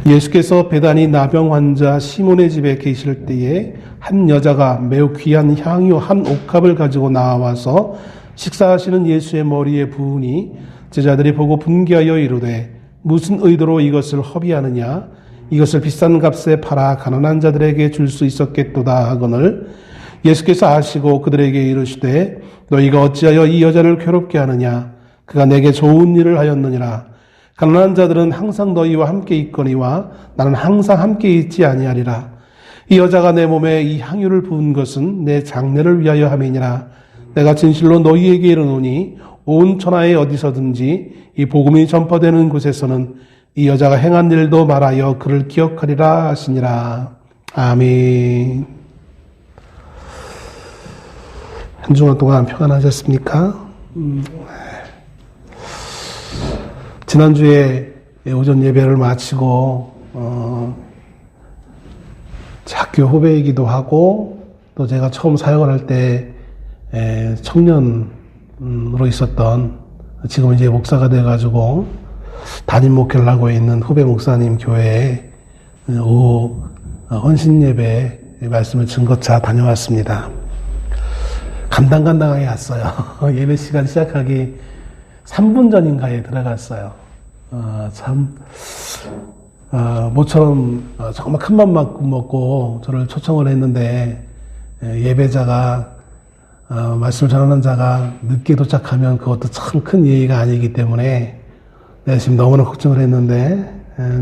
예수께서 베다니 나병 환자 시몬의 집에 계실 때에 한 여자가 매우 귀한 향유 한 옥합을 가지고 나와서 식사하시는 예수의 머리에 부으니 제자들이 보고 분개하여 이르되 무슨 의도로 이것을 허비하느냐, 이것을 비싼 값에 팔아 가난한 자들에게 줄 수 있었겠도다 하거늘 예수께서 아시고 그들에게 이르시되 너희가 어찌하여 이 여자를 괴롭게 하느냐, 그가 내게 좋은 일을 하였느니라. 가난한 자들은 항상 너희와 함께 있거니와 나는 항상 함께 있지 아니하리라. 이 여자가 내 몸에 이 향유를 부은 것은 내 장례를 위하여 함이니라. 내가 진실로 너희에게 이르노니 온 천하에 어디서든지 이 복음이 전파되는 곳에서는 이 여자가 행한 일도 말하여 그를 기억하리라 하시니라. 아멘. 한 주간 동안 평안하셨습니까? 지난주에 오전 예배를 마치고 학교 후배이기도 하고 또 제가 처음 사역을 할 때 청년으로 있었던, 지금 이제 목사가 돼가지고 담임 목회를 하고 있는 후배 목사님 교회에 오후 헌신 예배 말씀을 증거차 다녀왔습니다. 간당간당하게 갔어요. 예배 시간 시작하기 3분 전인가에 들어갔어요. 모처럼 정말 큰맘 먹고 저를 초청을 했는데 예배자가 말씀을 전하는 자가 늦게 도착하면 그것도 참 큰 예의가 아니기 때문에 내가 지금 너무나 걱정을 했는데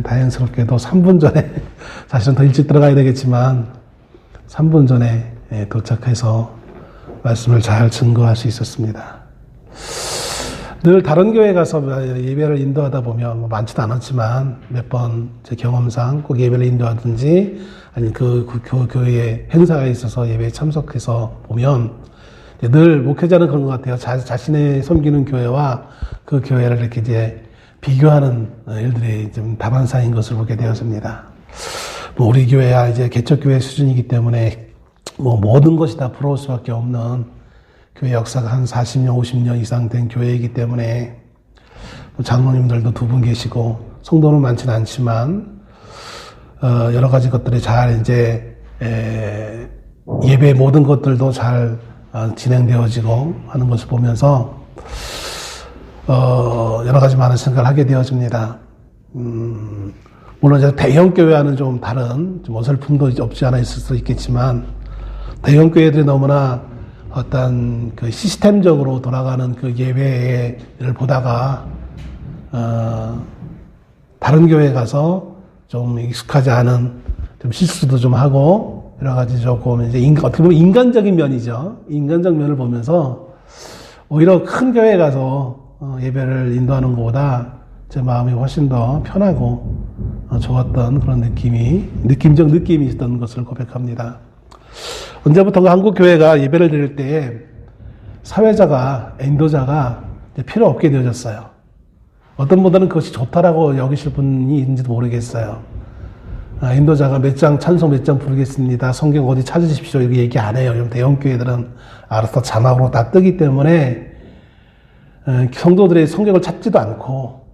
다행스럽게도 3분 전에 사실은 더 일찍 들어가야 되겠지만 3분 전에 도착해서 말씀을 잘 증거할 수 있었습니다. 늘 다른 교회 가서 예배를 인도하다 보면 많지도 않았지만 몇 번 제 경험상 꼭 예배를 인도하든지 아니 그 교회에 행사가 있어서 예배에 참석해서 보면 늘 목회자는 그런 것 같아요. 자신의 섬기는 교회와 그 교회를 이렇게 이제 비교하는 일들이 좀 다반사인 것을 보게 되었습니다. 우리 교회야 이제 개척교회 수준이기 때문에 모든 것이 다 부러울 수밖에 없는 교회 역사가 한 40년, 50년 이상 된 교회이기 때문에 장로님들도 2분 계시고 성도는 많지는 않지만 여러 가지 것들이 잘 이제 예배의 모든 것들도 잘 진행되어지고 하는 것을 보면서 여러 가지 많은 생각을 하게 되어집니다. 물론 이제 대형 교회와는 좀 다른 좀 어설픔도 없지 않아 있을 수 있겠지만 대형 교회들이 너무나 어떤 그 시스템적으로 돌아가는 그 예배를 보다가 다른 교회에 가서 좀 익숙하지 않은 좀 실수도 좀 하고 여러 가지 조금 이제 어떻게 보면 인간적인 면이죠. 인간적 면을 보면서 오히려 큰 교회에 가서 예배를 인도하는 것보다 제 마음이 훨씬 더 편하고 좋았던 그런 느낌적 느낌이 있었던 것을 고백합니다. 언제부턴가 한국 교회가 예배를 드릴 때 사회자가, 인도자가 필요 없게 되어졌어요. 어떤 분들은 그것이 좋다라고 여기실 분이 있는지도 모르겠어요. 인도자가 찬송 몇 장 부르겠습니다. 성경 어디 찾으십시오. 이렇게 얘기 안 해요. 대형 교회들은 알아서 자막으로 다 뜨기 때문에 성도들이 성경을 찾지도 않고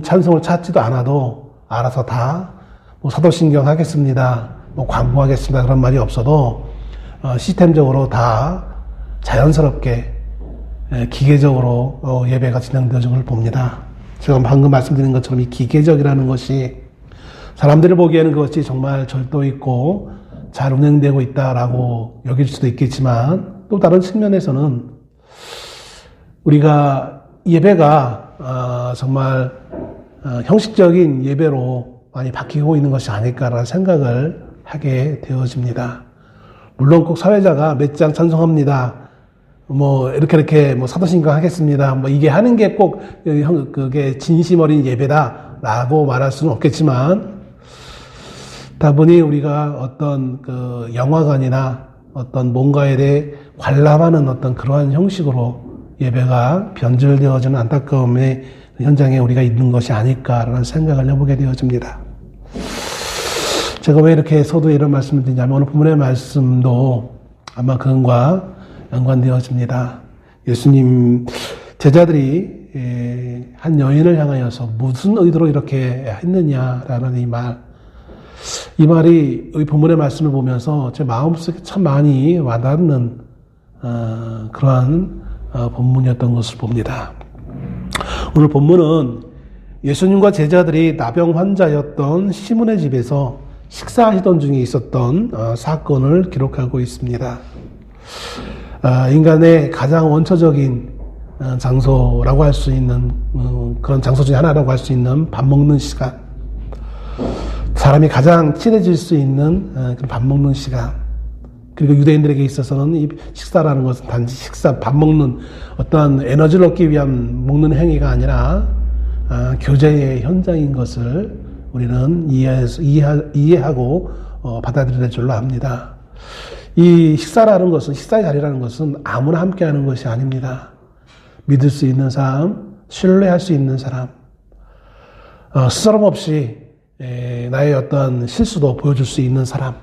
찬송을 찾지도 않아도 알아서 다 사도신경 하겠습니다. 광고하겠습니다. 그런 말이 없어도 시스템적으로 다 자연스럽게 기계적으로 예배가 진행되어진 걸 봅니다. 제가 방금 말씀드린 것처럼 이 기계적이라는 것이 사람들이 보기에는 그것이 정말 절도 있고 잘 운행되고 있다라고 여길 수도 있겠지만 또 다른 측면에서는 우리가 예배가 정말 형식적인 예배로 많이 바뀌고 있는 것이 아닐까라는 생각을 하게 되어집니다. 물론 꼭 사회자가 몇 장 찬송합니다. 이렇게 사도신경 하겠습니다. 이게 하는 게 꼭 그게 진심 어린 예배다라고 말할 수는 없겠지만 다분히 우리가 어떤 그 영화관이나 어떤 뭔가에 대해 관람하는 어떤 그러한 형식으로 예배가 변질되어지는 안타까움의 현장에 우리가 있는 것이 아닐까라는 생각을 해보게 되어집니다. 제가 왜 이렇게 서두에 이런 말씀을 드리냐면 오늘 본문의 말씀도 아마 그것과 연관되어집니다. 예수님 제자들이 한 여인을 향하여서 무슨 의도로 이렇게 했느냐라는 이 말이 이 본문의 말씀을 보면서 제 마음속에 참 많이 와닿는 그러한 본문이었던 것을 봅니다. 오늘 본문은 예수님과 제자들이 나병 환자였던 시몬의 집에서 식사하시던 중에 있었던 사건을 기록하고 있습니다. 인간의 가장 원초적인 장소라고 할 수 있는 그런 장소 중에 하나라고 할 수 있는 밥 먹는 시간, 사람이 가장 친해질 수 있는 밥 먹는 시간, 그리고 유대인들에게 있어서는 이 식사라는 것은 단지 밥 먹는 어떤 에너지를 얻기 위한 먹는 행위가 아니라 교제의 현장인 것을 우리는 이해하고 받아들여야 줄로 압니다. 이 식사라는 것은, 식사의 자리라는 것은 아무나 함께하는 것이 아닙니다. 믿을 수 있는 사람, 신뢰할 수 있는 사람, 스스럼 없이 나의 어떤 실수도 보여줄 수 있는 사람.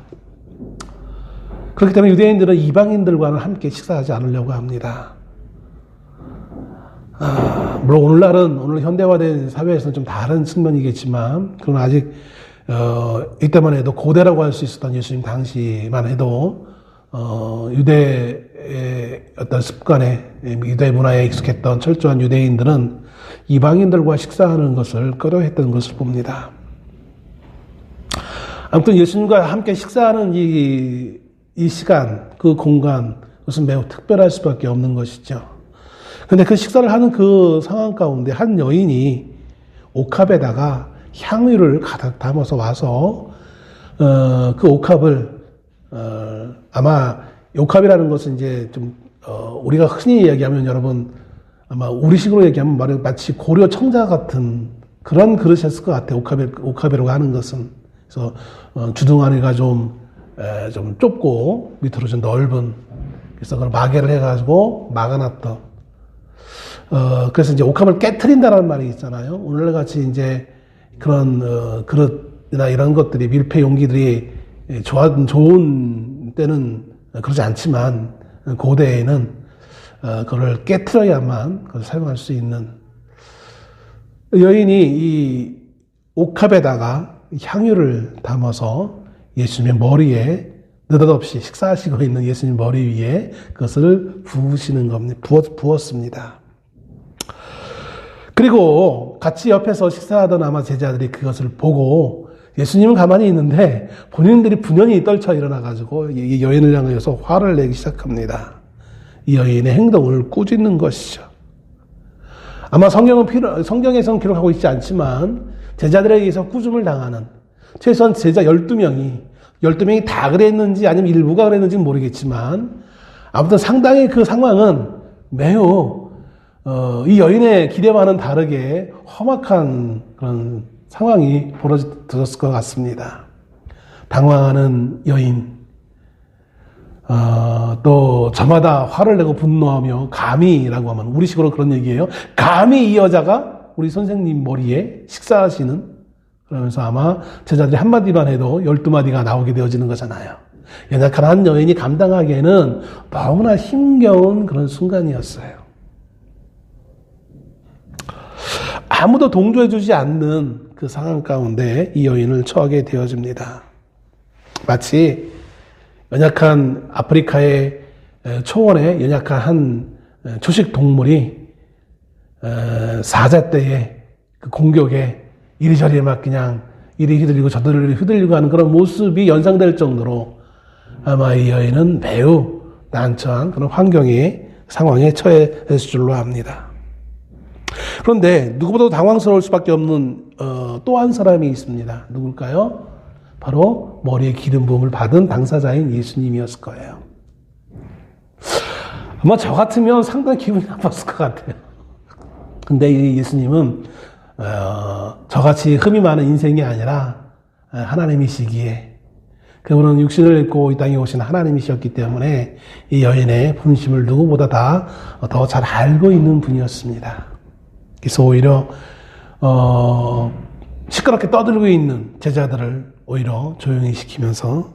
그렇기 때문에 유대인들은 이방인들과는 함께 식사하지 않으려고 합니다. 물론 오늘 현대화된 사회에서는 좀 다른 측면이겠지만, 그건 아직 이때만 해도 고대라고 할 수 있었던 예수님 당시만 해도 유대의 어떤 습관에, 유대 문화에 익숙했던 철저한 유대인들은 이방인들과 식사하는 것을 꺼려했던 것을 봅니다. 아무튼 예수님과 함께 식사하는 이 시간, 그 공간, 그것은 매우 특별할 수밖에 없는 것이죠. 근데 그 식사를 하는 그 상황 가운데 한 여인이 옥합에다가 향유를 가득 담아서 와서 그 옥합을 아마 옥합이라는 것은 이제 좀 우리가 흔히 얘기하면 여러분 아마 우리식으로 얘기하면 마치 고려 청자 같은 그런 그릇이었을 것 같아요. 옥합이라고 하는 것은. 그래서 주둥아리가 좀 좁고 밑으로 좀 넓은, 그래서 그걸 마개를 해가지고 막아놨던. 그래서 이제 옥합을 깨트린다는 말이 있잖아요. 오늘같이 이제 그런 그릇이나 이런 것들이, 밀폐 용기들이 좋은 때는 그러지 않지만 고대에는 그걸 깨트려야만 그걸 사용할 수 있는. 여인이 이 옥합에다가 향유를 담아서 예수님의 머리에, 느닷없이 식사하시고 있는 예수님 머리 위에 그것을 부으시는 겁니다. 부었습니다. 그리고 같이 옆에서 식사하던 아마 제자들이 그것을 보고, 예수님은 가만히 있는데 본인들이 분연히 떨쳐 일어나가지고 이 여인을 향해서 화를 내기 시작합니다. 이 여인의 행동을 꾸짖는 것이죠. 아마 성경에서는 기록하고 있지 않지만 제자들에게 의해서 꾸중을 당하는, 최소한 제자 12명이 다 그랬는지 아니면 일부가 그랬는지는 모르겠지만 아무튼 상당히 그 상황은 매우 이 여인의 기대와는 다르게 험악한 그런 상황이 벌어졌을 것 같습니다. 당황하는 여인, 또 저마다 화를 내고 분노하며 감히라고 하면 우리식으로 그런 얘기예요. 감히 이 여자가 우리 선생님 머리에 식사하시는, 그러면서 아마 제자들이 한마디만 해도 12마디가 나오게 되어지는 거잖아요. 연약한 한 여인이 감당하기에는 너무나 힘겨운 그런 순간이었어요. 아무도 동조해주지 않는 그 상황 가운데 이 여인을 처하게 되어집니다. 마치 연약한 아프리카의 초원에 연약한 한 초식 동물이 사자 때의 그 공격에 이리저리 막 그냥 이리 휘둘리고 저리 휘둘리고 하는 그런 모습이 연상될 정도로 아마 이 여인은 매우 난처한 그런 상황에 처했을 줄로 압니다. 그런데 누구보다도 당황스러울 수밖에 없는 또 한 사람이 있습니다. 누굴까요? 바로 머리에 기름 부음을 받은 당사자인 예수님이었을 거예요. 아마 저 같으면 상당히 기분이 나빴을 것 같아요. 근데 이 예수님은 저같이 흠이 많은 인생이 아니라 하나님이시기에, 그분은 육신을 입고 이 땅에 오신 하나님이셨기 때문에 이 여인의 분심을 누구보다 더 잘 알고 있는 분이었습니다. 그래서 오히려 시끄럽게 떠들고 있는 제자들을 오히려 조용히 시키면서,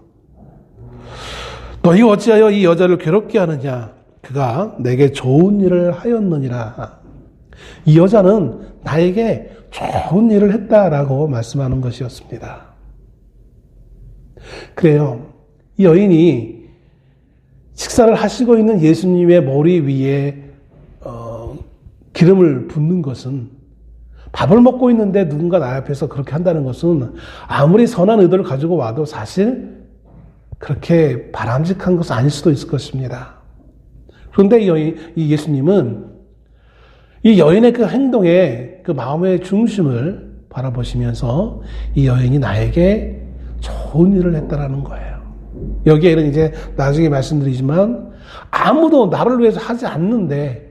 너희 어찌하여 이 여자를 괴롭게 하느냐? 그가 내게 좋은 일을 하였느니라. 이 여자는 나에게 좋은 일을 했다라고 말씀하는 것이었습니다. 그래요. 이 여인이 식사를 하시고 있는 예수님의 머리 위에 기름을 붓는 것은, 밥을 먹고 있는데 누군가 나 앞에서 그렇게 한다는 것은 아무리 선한 의도를 가지고 와도 사실 그렇게 바람직한 것은 아닐 수도 있을 것입니다. 그런데 이 예수님은 이 여인의 그 행동에 그 마음의 중심을 바라보시면서 이 여인이 나에게 좋은 일을 했다라는 거예요. 여기에는 이제 나중에 말씀드리지만 아무도 나를 위해서 하지 않는데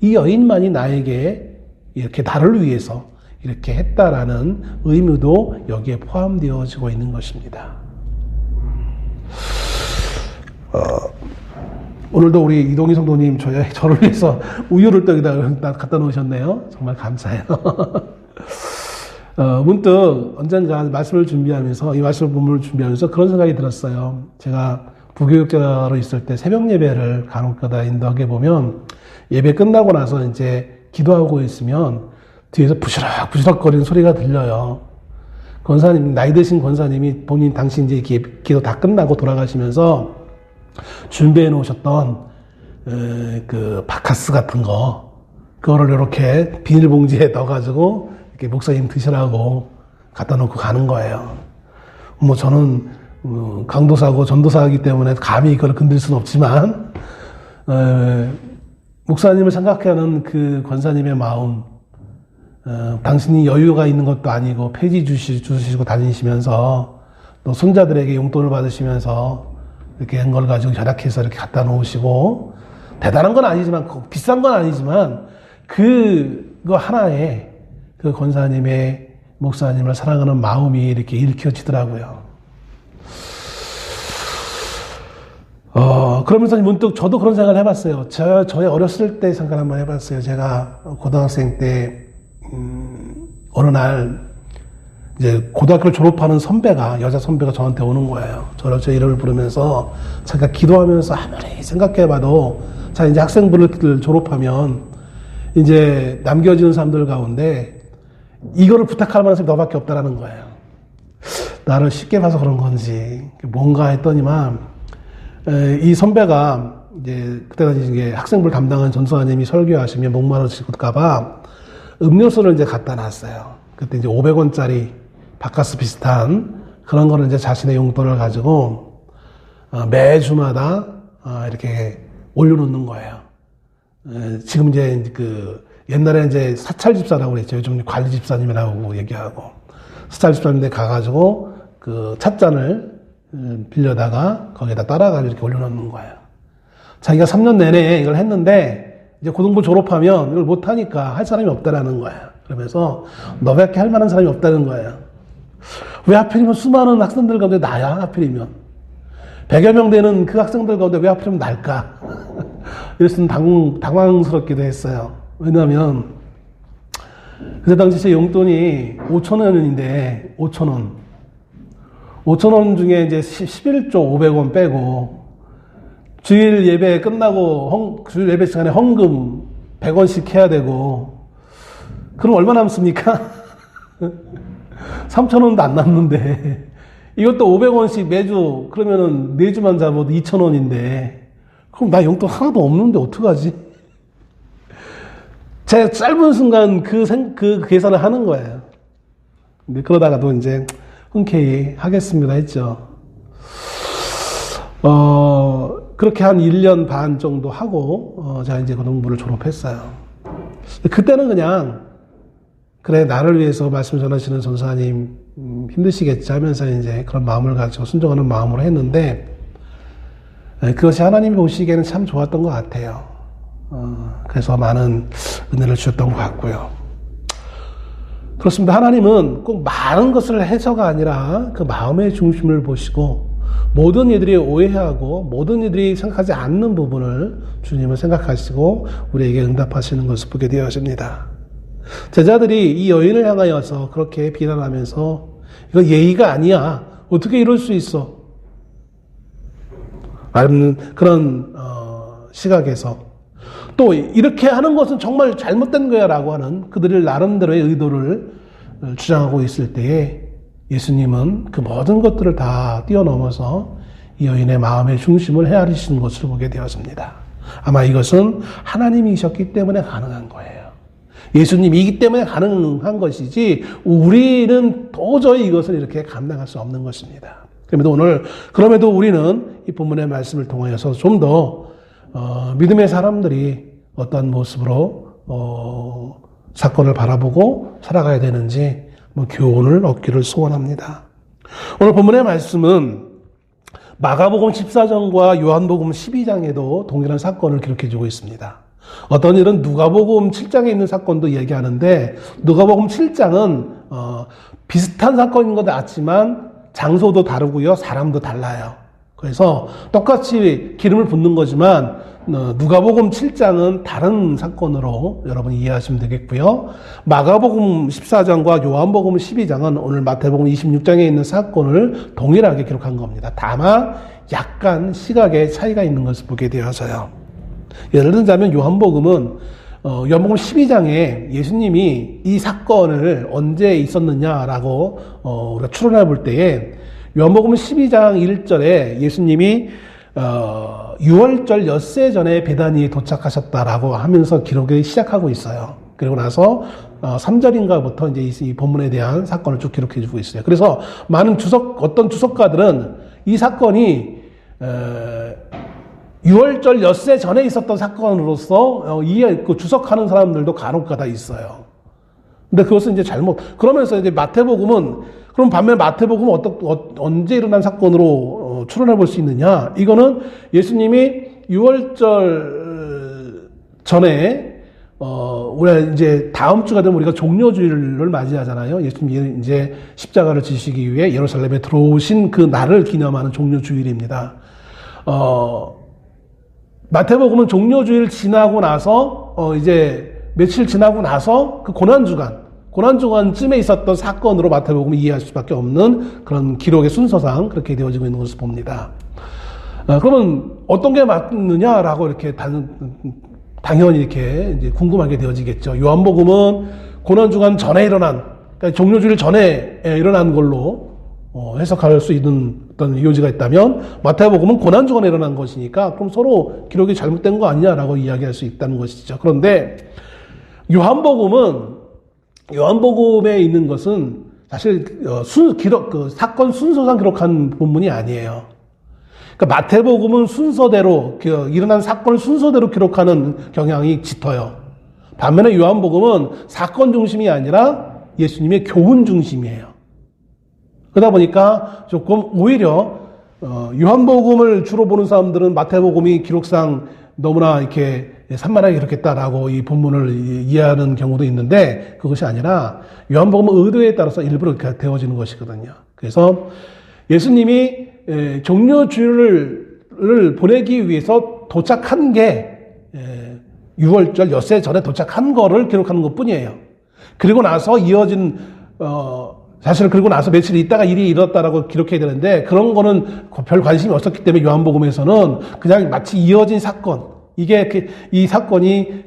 이 여인만이 나에게 이렇게 나를 위해서 이렇게 했다라는 의미도 여기에 포함되어지고 있는 것입니다. 오늘도 우리 이동희 성도님 저를 위해서 우유를 또 여기다 갖다 놓으셨네요. 정말 감사해요. 문득 언젠가 말씀을 준비하면서, 이 말씀 본문을 준비하면서 그런 생각이 들었어요. 제가 부교육자로 있을 때 새벽 예배를 간혹가다 인도하게 보면 예배 끝나고 나서 이제 기도하고 있으면 뒤에서 부시럭부시럭거리는 소리가 들려요. 권사님, 나이 드신 권사님이 당시 이제 기도 다 끝나고 돌아가시면서 준비해 놓으셨던 그 바카스 같은 그거를 이렇게 비닐봉지에 넣어가지고 이렇게 목사님 드시라고 갖다 놓고 가는 거예요. 뭐 저는 강도사고 전도사이기 때문에 감히 이걸 건들 수는 없지만 목사님을 생각하는 그 권사님의 마음, 당신이 여유가 있는 것도 아니고 폐지 주시고 다니시면서 또 손자들에게 용돈을 받으시면서 이렇게 한 걸 가지고 절약해서 이렇게 갖다 놓으시고, 대단한 건 아니지만 비싼 건 아니지만 그거 하나에 그 권사님의 목사님을 사랑하는 마음이 이렇게 읽혀지더라고요. 그러면서 문득 저도 그런 생각을 해봤어요. 저의 어렸을 때 생각을 한번 해봤어요. 제가 고등학생 때 어느 날 이제 고등학교를 졸업하는 여자 선배가 저한테 오는 거예요. 제 이름을 부르면서 잠깐 기도하면서 아무리 생각해봐도 자, 이제 학생부를 졸업하면 이제 남겨지는 사람들 가운데 이거를 부탁할 만한 사람이 너밖에 없다라는 거예요. 나를 쉽게 봐서 그런 건지 뭔가 했더니만 이 선배가 이제 그때 당시 이제 학생부를 담당한 전도사님이 설교하시면 목마르실까봐 음료수를 이제 갖다 놨어요. 그때 이제 500원짜리 바카스 비슷한 그런 거를 이제 자신의 용돈을 가지고 매주마다 이렇게 올려놓는 거예요. 지금 이제 옛날에 이제 사찰 집사라고 그랬죠. 요즘 관리 집사님이라고 얘기하고, 사찰 집사님한테 가가지고 그 찻잔을 빌려다가 거기에다 따라가지고 이렇게 올려놓는 거예요. 자기가 3년 내내 이걸 했는데 이제 고등부 졸업하면 이걸 못하니까 할 사람이 없다라는 거예요. 그러면서 너밖에 할 만한 사람이 없다는 거예요. 왜 하필이면 수많은 학생들 가운데 나야? 하필이면 100여 명 되는 그 학생들 가운데 왜 하필이면 날까? 이래서 당황스럽기도 했어요. 왜냐하면 그때 당시 제 용돈이 5,000원인데 5,000원 중에 이제 11조 500원 빼고 주일 예배 끝나고 주일 예배 시간에 헌금 100원씩 해야 되고, 그럼 얼마 남습니까? 3,000원도 안 남는데 이것도 500원씩 매주, 그러면은 4주만 잡아도 2,000원인데 그럼 나 용돈 하나도 없는데 어떡하지? 제 짧은 순간 그 계산을 하는 거예요. 근데 그러다가도 이제 흔쾌히 하겠습니다 했죠. 그렇게 한 1년 반 정도 하고 제가 이제 고등부를 졸업했어요. 그때는 그냥 그래, 나를 위해서 말씀 전하시는 전사님 힘드시겠지 하면서 이제 그런 마음을 가지고 순종하는 마음으로 했는데, 그것이 하나님이 보시기에는 참 좋았던 것 같아요. 그래서 많은 은혜를 주셨던 것 같고요. 그렇습니다. 하나님은 꼭 많은 것을 해서가 아니라 그 마음의 중심을 보시고, 모든 이들이 오해하고 모든 이들이 생각하지 않는 부분을 주님은 생각하시고 우리에게 응답하시는 것을 보게 되어집니다. 제자들이 이 여인을 향하여서 그렇게 비난하면서 이거 예의가 아니야, 어떻게 이럴 수 있어, 그런 시각에서 또 이렇게 하는 것은 정말 잘못된 거야 라고 하는 그들의 나름대로의 의도를 주장하고 있을 때에 예수님은 그 모든 것들을 다 뛰어넘어서 이 여인의 마음의 중심을 헤아리시는 것을 보게 되었습니다. 아마 이것은 하나님이셨기 때문에 가능한 거예요. 예수님이기 때문에 가능한 것이지 우리는 도저히 이것을 이렇게 감당할 수 없는 것입니다. 그럼에도 우리는 이 본문의 말씀을 통하여서 좀 더 믿음의 사람들이 어떤 모습으로 사건을 바라보고 살아가야 되는지 교훈을 얻기를 소원합니다. 오늘 본문의 말씀은 마가복음 14장과 요한복음 12장에도 동일한 사건을 기록해주고 있습니다. 어떤 일은 누가복음 7장에 있는 사건도 얘기하는데 누가복음 7장은 비슷한 사건인 것 같지만 장소도 다르고요, 사람도 달라요. 그래서 똑같이 기름을 붓는 거지만 누가복음 7장은 다른 사건으로 여러분이 이해하시면 되겠고요. 마가복음 14장과 요한복음 12장은 오늘 마태복음 26장에 있는 사건을 동일하게 기록한 겁니다. 다만 약간 시각의 차이가 있는 것을 보게 되어서요. 예를 들자면 요한복음 12장에 예수님이 이 사건을 언제 있었느냐라고 우리가 추론해 볼 때에 요한복음 12장 1절에 예수님이 6월절 엿새 전에 베다니에 도착하셨다라고 하면서 기록이 시작하고 있어요. 그리고 나서 3절인가부터 이제 이 본문에 대한 사건을 쭉 기록해 주고 있어요. 그래서 많은 어떤 주석가들은 이 사건이 6월절 엿새 전에 있었던 사건으로서 주석하는 사람들도 간혹가다 있어요. 근데 그것은 이제 그러면서 이제 그럼 반면 마태복음은 언제 일어난 사건으로 추론해 볼 수 있느냐? 이거는 예수님이 6월절 전에 우리가 이제 다음 주가 되면 우리가 종려주일을 맞이하잖아요. 예수님이 이제 십자가를 지시기 위해 예루살렘에 들어오신 그 날을 기념하는 종려주일입니다. 마태복음은 종려주일 지나고 나서 이제 며칠 지나고 나서 그 고난주간쯤에 있었던 사건으로 마태복음을 이해할 수밖에 없는 그런 기록의 순서상 그렇게 되어지고 있는 것을 봅니다. 그러면 어떤 게 맞느냐라고 이렇게 당연히 이렇게 이제 궁금하게 되어지겠죠. 요한복음은 고난주간 전에 그러니까 종려주일 전에 일어난 걸로 해석할 수 있는 어떤 요지가 있다면 마태복음은 고난주간에 일어난 것이니까 그럼 서로 기록이 잘못된 거 아니냐라고 이야기할 수 있다는 것이죠. 그런데 요한복음에 있는 것은 사실 사건 순서상 기록한 본문이 아니에요. 그러니까 마태복음은 순서대로 일어난 사건을 순서대로 기록하는 경향이 짙어요. 반면에 요한복음은 사건 중심이 아니라 예수님의 교훈 중심이에요. 그러다 보니까 조금 오히려 요한복음을 주로 보는 사람들은 마태복음이 기록상 너무나 이렇게 산만하게 기록했다라고 이 본문을 이해하는 경우도 있는데 그것이 아니라 요한복음은 의도에 따라서 일부러 이렇게 되어지는 것이거든요. 그래서 예수님이 종려주일을 보내기 위해서 도착한 게 6월절 엿새 전에 도착한 거를 기록하는 것뿐이에요. 그리고 나서 이어진 사실 그리고 나서 며칠 있다가 일이 일어났다라고 기록해야 되는데 그런 거는 별 관심이 없었기 때문에 요한복음에서는 그냥 마치 이어진 사건, 이 사건이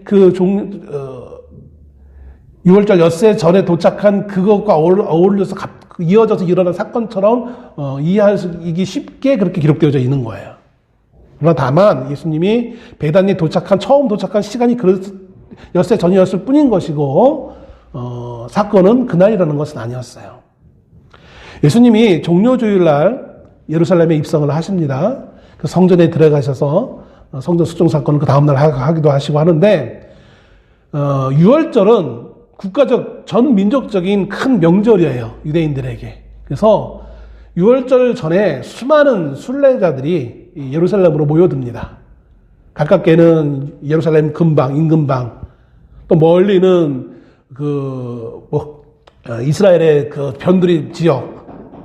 6월절 엿새 전에 도착한 그것과 어울려서 이어져서 일어난 사건처럼 이해하기 쉽게 그렇게 기록되어져 있는 거예요. 그러나 다만 예수님이 베단에 처음 도착한 시간이 엿새 전이었을 뿐인 것이고 사건은 그날이라는 것은 아니었어요. 예수님이 종려주일날 예루살렘에 입성을 하십니다. 그 성전에 들어가셔서 성전 수종 사건을 그 다음날 하기도 하시고 하는데 6월절은 국가적 전 민족적인 큰 명절이에요. 유대인들에게. 그래서 6월절 전에 수많은 순례자들이 예루살렘으로 모여듭니다. 가깝게는 예루살렘 근방, 인근방, 또 멀리는 이스라엘의 그 변두리 지역,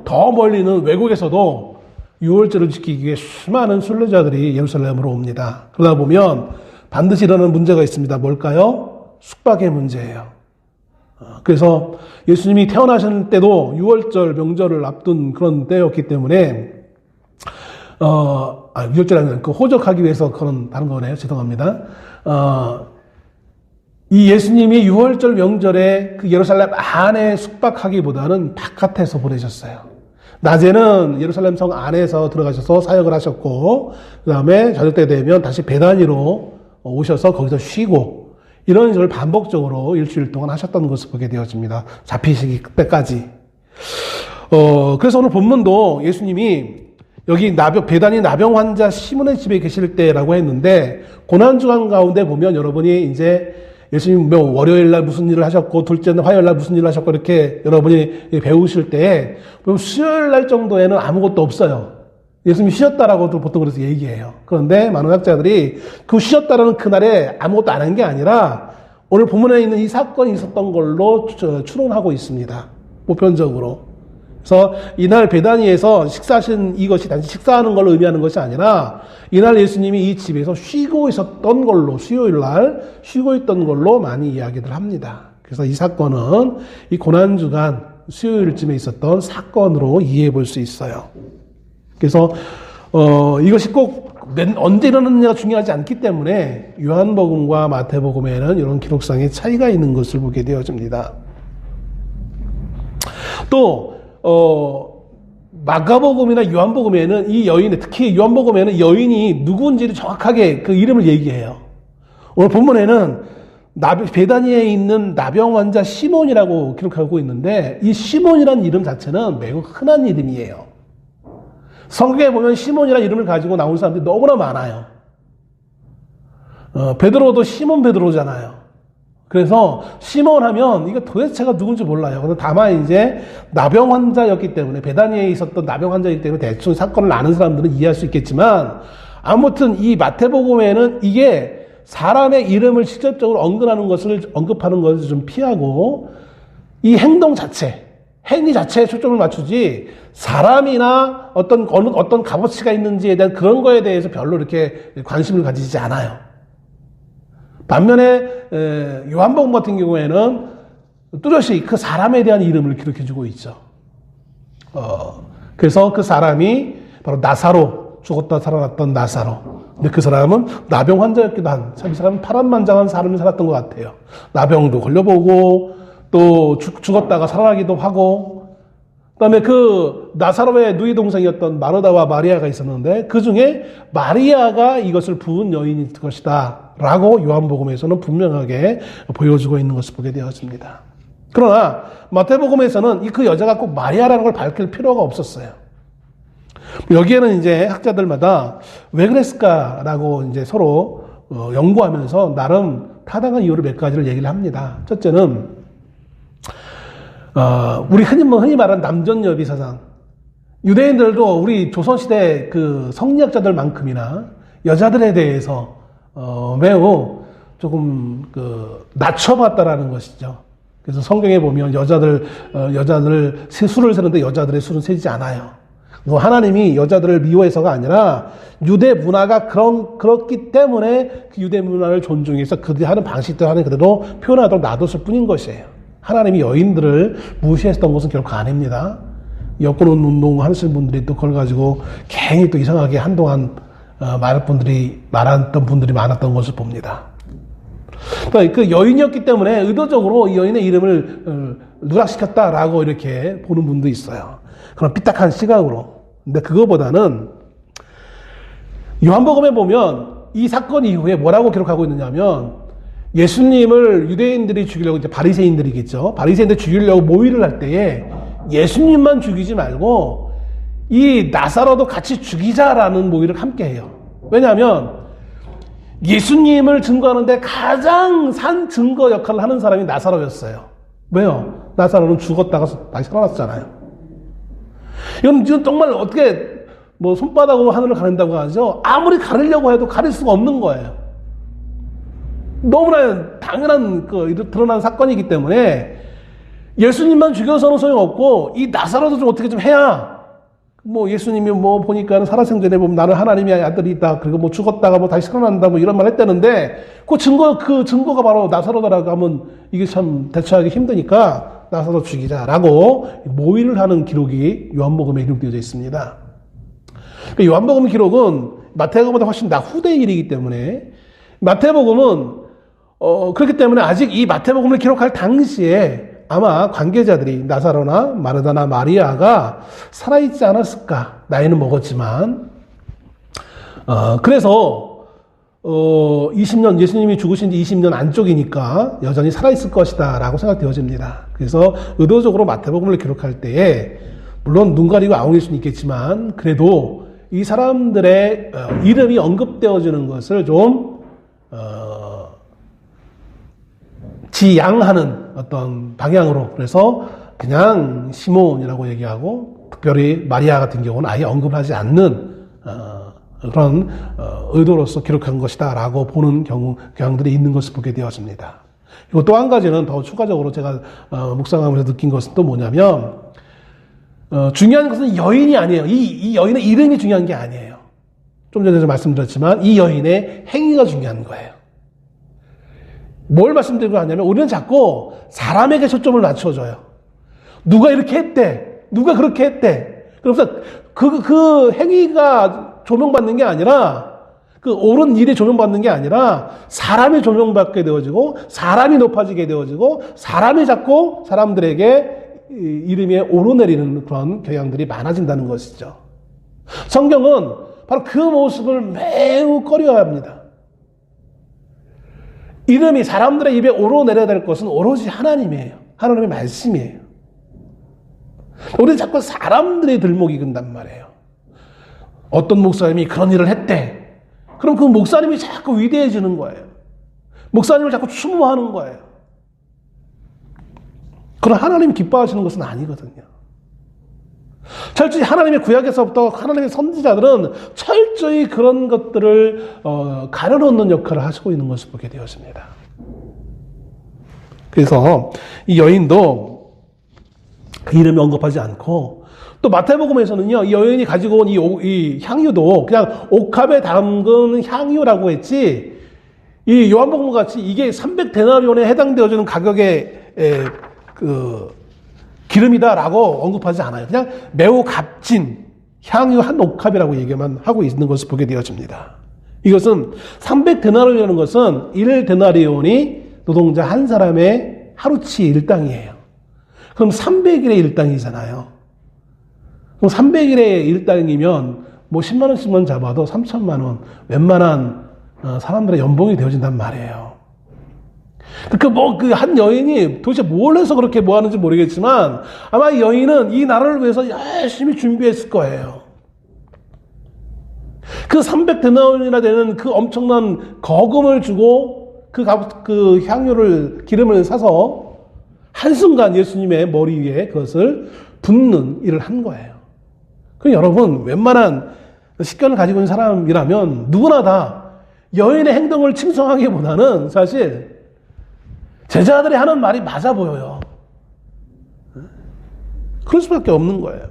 더 멀리는 외국에서도 6월절을 지키기 위해 수많은 순례자들이 예루살렘으로 옵니다. 그러다 보면 반드시 일어나는 문제가 있습니다. 뭘까요? 숙박의 문제예요. 그래서 예수님이 태어나신 때도 6월절 명절을 앞둔 그런 때였기 때문에 유월절에는 그 호적하기 위해서 그런 다른 거네요. 죄송합니다. 이 예수님이 유월절 명절에 그 예루살렘 안에 숙박하기보다는 바깥에서 보내셨어요. 낮에는 예루살렘 성 안에서 들어가셔서 사역을 하셨고, 그 다음에 저녁 때 되면 다시 베다니로 오셔서 거기서 쉬고, 이런 식으로 반복적으로 일주일 동안 하셨던 것을 보게 되어집니다. 잡히시기 때까지. 그래서 오늘 본문도 예수님이 여기 베다니 나병 환자 시몬의 집에 계실 때라고 했는데, 고난주간 가운데 보면 여러분이 이제 예수님 월요일 날 무슨 일을 하셨고, 둘째 날 화요일 날 무슨 일을 하셨고, 이렇게 여러분이 배우실 때, 수요일 날 정도에는 아무것도 없어요. 예수님이 쉬었다라고도 보통 그래서 얘기해요. 그런데 많은 학자들이 그 쉬었다라는 그날에 아무것도 안 한 게 아니라, 오늘 본문에 있는 이 사건이 있었던 걸로 추론하고 있습니다. 보편적으로. 그래서 이날 베다니에서 식사하신 이것이 단지 식사하는 걸 의미하는 것이 아니라 이날 예수님이 이 집에서 쉬고 있었던 걸로, 수요일 날 쉬고 있던 걸로 많이 이야기를 합니다. 그래서 이 사건은 이 고난주간 수요일쯤에 있었던 사건으로 이해해 볼 수 있어요. 그래서 이것이 꼭 언제 일어났느냐가 중요하지 않기 때문에 요한복음과 마태복음에는 이런 기록상의 차이가 있는 것을 보게 되어집니다. 또 마가복음이나 요한복음에는 이 여인의, 특히 요한복음에는 여인이 누구인지를 정확하게 그 이름을 얘기해요. 오늘 본문에는 베다니에 있는 나병 환자 시몬이라고 기록하고 있는데, 이 시몬이라는 이름 자체는 매우 흔한 이름이에요. 성경에 보면 시몬이라는 이름을 가지고 나온 사람들이 너무나 많아요. 베드로도 시몬 베드로잖아요. 그래서 시몬 하면 이거 도대체가 누군지 몰라요. 그런데 다만 이제 나병 환자였기 때문에, 베다니에 있었던 나병 환자이기 때문에 대충 사건을 아는 사람들은 이해할 수 있겠지만, 아무튼 이 마태복음에는 이게 사람의 이름을 직접적으로 언급하는 것을 좀 피하고, 이 행위 자체에 초점을 맞추지 사람이나 어떤 값어치가 있는지에 대한 그런 거에 대해서 별로 이렇게 관심을 가지지 않아요. 반면에 요한복음 같은 경우에는 뚜렷이 그 사람에 대한 이름을 기록해주고 있죠. 그래서 그 사람이 바로 나사로, 죽었다 살아났던 나사로. 근데 그 사람은 나병 환자였기도 한, 참 이 사람은 파란만장한 삶을 살았던 것 같아요. 나병도 걸려보고 또 죽었다가 살아나기도 하고, 그다음에 그 나사로의 누이 동생이었던 마르다와 마리아가 있었는데, 그 중에 마리아가 이것을 부은 여인일 것이다 라고 요한복음에서는 분명하게 보여주고 있는 것을 보게 되었습니다. 그러나 마태복음에서는 그 여자가 꼭 마리아라는 걸 밝힐 필요가 없었어요. 여기에는 이제 학자들마다 왜 그랬을까라고 이제 서로 연구하면서 나름 타당한 이유를 몇 가지를 얘기를 합니다. 첫째는 우리 흔히 말하는 남전여비 사상. 유대인들도 우리 조선시대 그 성리학자들만큼이나 여자들에 대해서 매우 조금 낮춰봤다라는 것이죠. 그래서 성경에 보면 여자들 술을 세는데 여자들의 술은 세지 않아요. 하나님이 여자들을 미워해서가 아니라 유대 문화가 그렇기 때문에 그 유대 문화를 존중해서 그들이 하는 방식대로 하는 그대로 표현하도록 놔뒀을 뿐인 것이에요. 하나님이 여인들을 무시했던 것은 결코 아닙니다. 여권 운동 하시는 분들이 또 그걸 가지고 괜히 또 이상하게 한동안 말했던 분들이 많았던 것을 봅니다. 그러니까 그 여인이었기 때문에 의도적으로 이 여인의 이름을 누락시켰다라고 이렇게 보는 분도 있어요. 그런 삐딱한 시각으로. 근데 그거보다는 요한복음에 보면 이 사건 이후에 뭐라고 기록하고 있느냐면, 예수님을 유대인들이 죽이려고, 이제 바리새인들이겠죠. 바리새인들 죽이려고 모의를 할 때에 예수님만 죽이지 말고 이 나사로도 같이 죽이자라는 모의를 함께 해요. 왜냐하면 예수님을 증거하는데 가장 산 증거 역할을 하는 사람이 나사로였어요. 왜요? 나사로는 죽었다가 다시 살아났잖아요. 이건 정말 어떻게 손바닥으로 하늘을 가린다고 하죠. 아무리 가리려고 해도 가릴 수가 없는 거예요. 너무나 당연한 드러난 사건이기 때문에 예수님만 죽여서는 소용없고 이 나사로도 좀 어떻게 좀 해야, 예수님이 보니까 살아생전에 보면 나는 하나님의 아들이다, 그리고 죽었다가 다시 살아난다 이런 말 했다는데, 그 증거가 바로 나사로다라고 하면 이게 참 대처하기 힘드니까 나사로 죽이자라고 모의를 하는 기록이 요한복음에 기록되어 있습니다. 요한복음 기록은 마태복음보다 훨씬 후대 일이기 때문에 마태복음은 그렇기 때문에 아직 이 마태복음을 기록할 당시에 아마 관계자들이 나사로나 마르다나 마리아가 살아있지 않았을까. 나이는 먹었지만. 그래서 20년, 예수님이 죽으신 지 20년 안쪽이니까 여전히 살아있을 것이다 라고 생각되어집니다. 그래서 의도적으로 마태복음을 기록할 때에 물론 눈 가리고 아웅일 수는 있겠지만 그래도 이 사람들의 이름이 언급되어지는 것을 좀 지양하는 어떤 방향으로, 그래서 그냥 시몬이라고 얘기하고 특별히 마리아 같은 경우는 아예 언급하지 않는 그런 의도로서 기록한 것이다 라고 보는 경향들이 있는 것을 보게 되었습니다. 그리고 또 한 가지는 더 추가적으로 제가 묵상하면서 느낀 것은 또 뭐냐면 중요한 것은 여인이 아니에요. 이 여인의 이름이 중요한 게 아니에요. 좀 전에 말씀드렸지만 이 여인의 행위가 중요한 거예요. 뭘 말씀드리고 하냐면 우리는 자꾸 사람에게 초점을 맞춰줘요. 누가 이렇게 했대. 누가 그렇게 했대. 그래서 그 행위가 조명받는 게 아니라 그 옳은 일이 조명받는 게 아니라 사람이 조명받게 되어지고 사람이 높아지게 되어지고 사람이 자꾸 사람들에게 이름에 오르내리는 그런 경향들이 많아진다는 것이죠. 성경은 바로 그 모습을 매우 꺼려야 합니다. 이름이 사람들의 입에 오르내려야 될 것은 오로지 하나님이에요. 하나님의 말씀이에요. 우리는 자꾸 사람들의 들목이 근단 말이에요. 어떤 목사님이 그런 일을 했대. 그럼 그 목사님이 자꾸 위대해지는 거예요. 목사님을 자꾸 추모하는 거예요. 그럼 하나님이 기뻐하시는 것은 아니거든요. 철저히 하나님의 구약에서부터 하나님의 선지자들은 철저히 그런 것들을 가려놓는 역할을 하시고 있는 것을 보게 되었습니다. 그래서 이 여인도 그 이름을 언급하지 않고 또 마태복음에서는요, 이 여인이 가지고 온 이 향유도 그냥 옥합에 담근 향유라고 했지, 이 요한복음 같이 이게 300데나리온에 해당되어지는 가격의 기름이다라고 언급하지 않아요. 그냥 매우 값진 향유 한 옥합이라고 얘기만 하고 있는 것을 보게 되어집니다. 이것은 300데나리온이라는 것은 1데나리온이 노동자 한 사람의 하루치 일당이에요. 그럼 300일의 일당이잖아요. 그럼 300일의 일당이면 뭐 10만 원씩만 잡아도 3천만 원, 웬만한 사람들의 연봉이 되어진단 말이에요. 그 한 여인이 도대체 뭘 해서 그렇게 뭐 하는지 모르겠지만 아마 이 여인은 이 나라를 위해서 열심히 준비했을 거예요. 그 300데나리온이나 되는 그 엄청난 거금을 주고 그 향유를, 기름을 사서 한순간 예수님의 머리 위에 그것을 붓는 일을 한 거예요. 그 여러분, 웬만한 식견을 가지고 있는 사람이라면 누구나 다 여인의 행동을 칭송하기보다는 사실 제자들이 하는 말이 맞아 보여요. 그럴 수밖에 없는 거예요.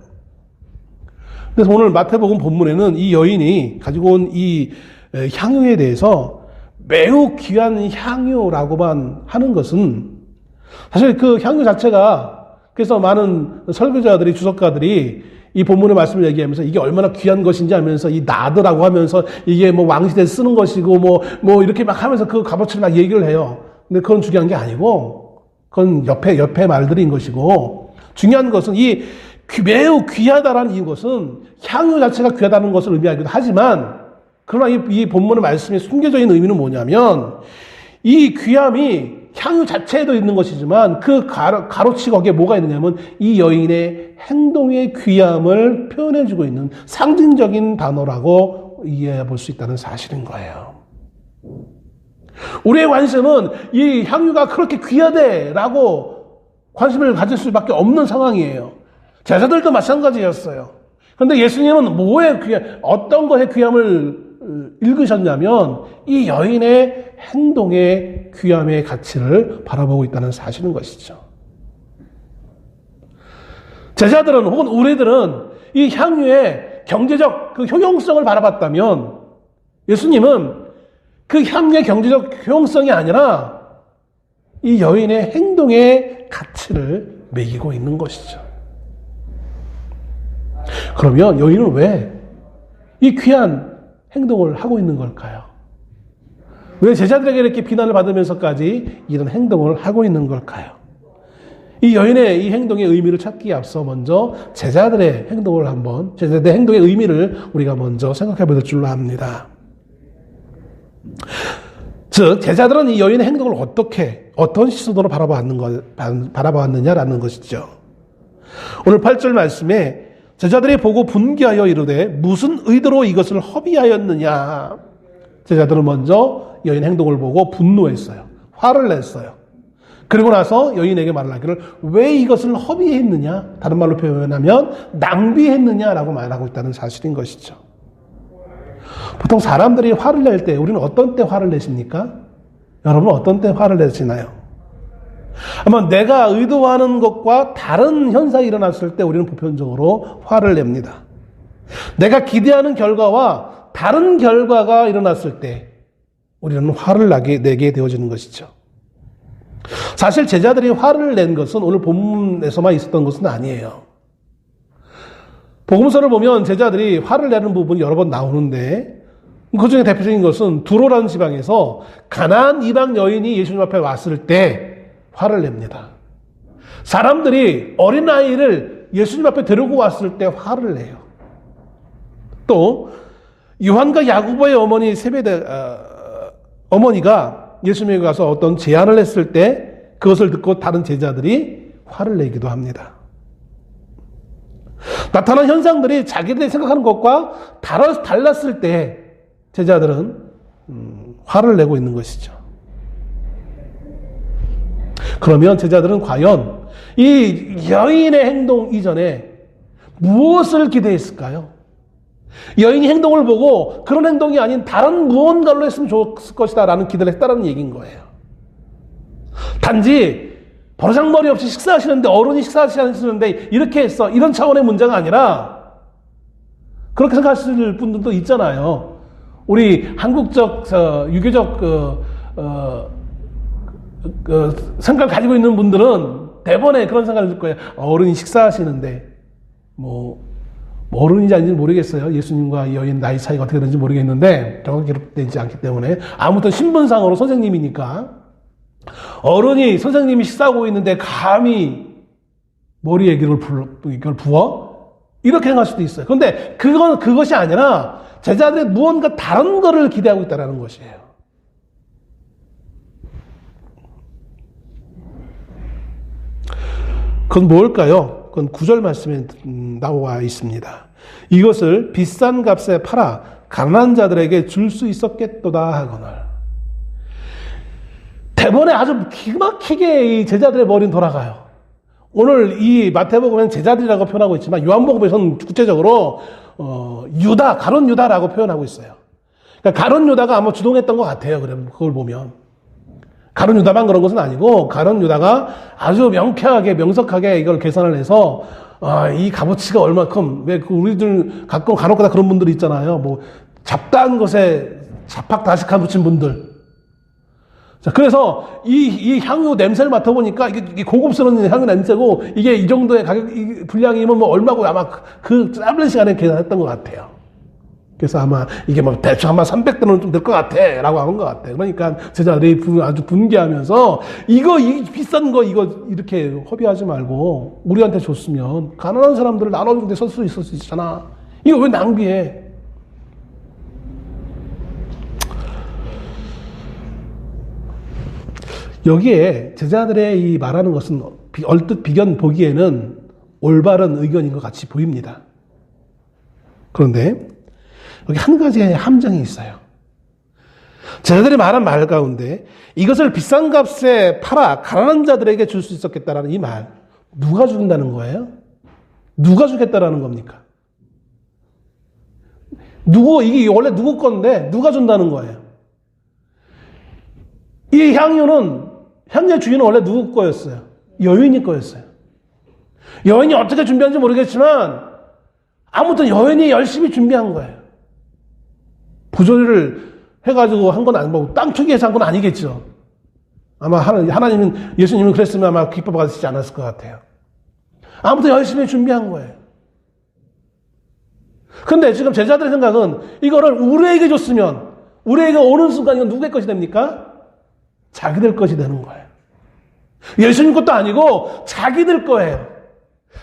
그래서 오늘 마태복음 본문에는 이 여인이 가지고 온 이 향유에 대해서 매우 귀한 향유라고만 하는 것은 사실 그 향유 자체가, 그래서 많은 설교자들이, 주석가들이 이 본문의 말씀을 얘기하면서 이게 얼마나 귀한 것인지 하면서 이 나드라고 하면서 이게 뭐 왕시대에 쓰는 것이고 뭐 이렇게 막 하면서 그 값어치를 막 얘기를 해요. 근데 그건 중요한 게 아니고 그건 옆에 말들인 것이고, 중요한 것은 이 매우 귀하다라는 이것은 향유 자체가 귀하다는 것을 의미하기도 하지만, 그러나 이 본문의 말씀에 숨겨져 있는 의미는 뭐냐면 이 귀함이 향유 자체에도 있는 것이지만 그 가로치 거기에 뭐가 있느냐면 이 여인의 행동의 귀함을 표현해주고 있는 상징적인 단어라고 이해해 볼 수 있다는 사실인 거예요. 우리의 관심은 이 향유가 그렇게 귀하대라고 관심을 가질 수밖에 없는 상황이에요. 제자들도 마찬가지였어요. 그런데 예수님은 어떤 것의 귀함을 읽으셨냐면 이 여인의 행동의 귀함의 가치를 바라보고 있다는 사실인 것이죠. 제자들은 혹은 우리들은 이 향유의 경제적 그 효용성을 바라봤다면 예수님은 그 향유의 경제적 효용성이 아니라 이 여인의 행동의 가치를 매기고 있는 것이죠. 그러면 여인은 왜 이 귀한 행동을 하고 있는 걸까요? 왜 제자들에게 이렇게 비난을 받으면서까지 이런 행동을 하고 있는 걸까요? 이 여인의 이 행동의 의미를 찾기에 앞서 먼저 제자들의 행동을 제자들의 행동의 의미를 우리가 먼저 생각해 볼 줄로 합니다. 즉, 제자들은 이 여인의 행동을 어떤 시선으로 바라보았느냐라는 것이죠. 오늘 8절 말씀에 제자들이 보고 분개하여 이르되 무슨 의도로 이것을 허비하였느냐. 제자들은 먼저 여인 행동을 보고 분노했어요. 화를 냈어요. 그리고 나서 여인에게 말을 하기를 왜 이것을 허비했느냐? 다른 말로 표현하면 낭비했느냐라고 말하고 있다는 사실인 것이죠. 보통 사람들이 화를 낼 때 우리는 어떤 때 화를 내십니까? 여러분 어떤 때 화를 내시나요? 아마 내가 의도하는 것과 다른 현상이 일어났을 때 우리는 보편적으로 화를 냅니다. 내가 기대하는 결과와 다른 결과가 일어났을 때 우리는 화를 내게 되어지는 것이죠. 사실 제자들이 화를 낸 것은 오늘 본문에서만 있었던 것은 아니에요. 복음서를 보면 제자들이 화를 내는 부분이 여러 번 나오는데 그 중에 대표적인 것은 두로라는 지방에서 가나안 이방 여인이 예수님 앞에 왔을 때 화를 냅니다. 사람들이 어린아이를 예수님 앞에 데리고 왔을 때 화를 내요. 또 요한과 야고보의 어머니 어머니가 예수님에게 가서 어떤 제안을 했을 때 그것을 듣고 다른 제자들이 화를 내기도 합니다. 나타난 현상들이 자기들이 생각하는 것과 달랐을 때 제자들은 화를 내고 있는 것이죠. 그러면 제자들은 과연 이 여인의 행동 이전에 무엇을 기대했을까요? 여인이 행동을 보고 그런 행동이 아닌 다른 무언가로 했으면 좋을 것이다 라는 기대를 했다는 얘기인 거예요. 단지 버르장머리 없이 식사하시는데 어른이 식사하시는데 이렇게 했어 이런 차원의 문제가 아니라 그렇게 생각하실 분들도 있잖아요. 우리 한국적 유교적 생각을 가지고 있는 분들은 대번에 그런 생각을 들 거예요. 어른이 식사하시는데 어른인지 아닌지 모르겠어요. 예수님과 여인 나이 차이가 어떻게 되는지 모르겠는데 정확히 기록되지 않기 때문에 아무튼 신분상으로 선생님이니까 어른이 선생님이 식사하고 있는데 감히 머리에 이걸 부어? 이렇게 생각할 수도 있어요. 그런데 그것이 아니라 제자들이 무언가 다른 거를 기대하고 있다는 것이에요. 그건 뭘까요? 그건 9절 말씀에 나와 있습니다. 이것을 비싼 값에 팔아 가난한 자들에게 줄 수 있었겠도다 하거늘. 대번에 아주 기막히게 이 제자들의 머리는 돌아가요. 오늘 이 마태복음에는 제자들이라고 표현하고 있지만 요한복음에서는 구체적으로 가룟 유다라고 표현하고 있어요. 그러니까 가룟 유다가 아마 주동했던 것 같아요. 그걸 보면 가룟 유다만 그런 것은 아니고 가룟 유다가 아주 명석하게 이걸 계산을 해서 이 값어치가 얼마큼 왜 우리들 가끔 간혹 가다 그런 분들이 있잖아요. 잡다한 것에 자팍다식한 붙인 분들. 자, 그래서 이 향유 냄새를 맡아보니까 이게 고급스러운 향유 냄새고 이게 이 정도의 분량이면 얼마고 아마 그 짧은 시간에 계산했던 것 같아요. 그래서 아마 이게 대충 아마 300대는 좀 될 것 같아 라고 하는 것 같아요. 그러니까 제자들이 아주 분개하면서 이 비싼 거 이렇게 허비하지 말고 우리한테 줬으면 가난한 사람들을 나눠주는 데 쓸 수 있을 수 있잖아. 이거 왜 낭비해? 여기에 제자들의 이 말하는 것은 얼뜻 비견 보기에는 올바른 의견인 것 같이 보입니다. 그런데 여기 한 가지의 함정이 있어요. 제자들이 말한 말 가운데 이것을 비싼 값에 팔아 가난한 자들에게 줄 수 있었겠다라는 이 말, 누가 준다는 거예요? 누가 주겠다라는 겁니까? 이게 원래 누구 건데 누가 준다는 거예요? 이 향유의 주인은 원래 누구 거였어요? 여인이 거였어요. 여인이 어떻게 준비한지 모르겠지만 아무튼 여인이 열심히 준비한 거예요. 부조리를 해가지고 한 건 아니고 땅 투기해서 한 건 아니겠죠. 아마 예수님은 그랬으면 아마 기뻐 받으시지 않았을 것 같아요. 아무튼 열심히 준비한 거예요. 근데 지금 제자들의 생각은 이거를 우리에게 줬으면 우리에게 오는 순간 이건 누구의 것이 됩니까? 자기들 것이 되는 거예요. 예수님 것도 아니고 자기들 거예요.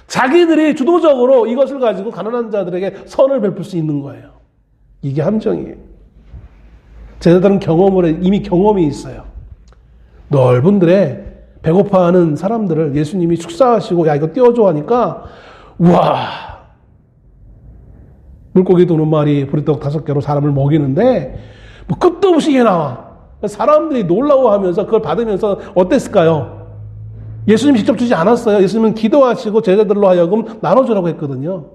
자기들이 주도적으로 이것을 가지고 가난한 자들에게 선을 베풀 수 있는 거예요. 이게 함정이에요. 제자들은 이미 경험이 있어요. 넓은 들에 배고파하는 사람들을 예수님이 축사하시고 야 이거 띄워줘 하니까 우와 물고기 2마리 보리떡 5개로 사람을 먹이는데 뭐 끝도 없이 이게 나와. 사람들이 놀라워하면서 그걸 받으면서 어땠을까요? 예수님 직접 주지 않았어요. 예수님은 기도하시고 제자들로 하여금 나눠주라고 했거든요.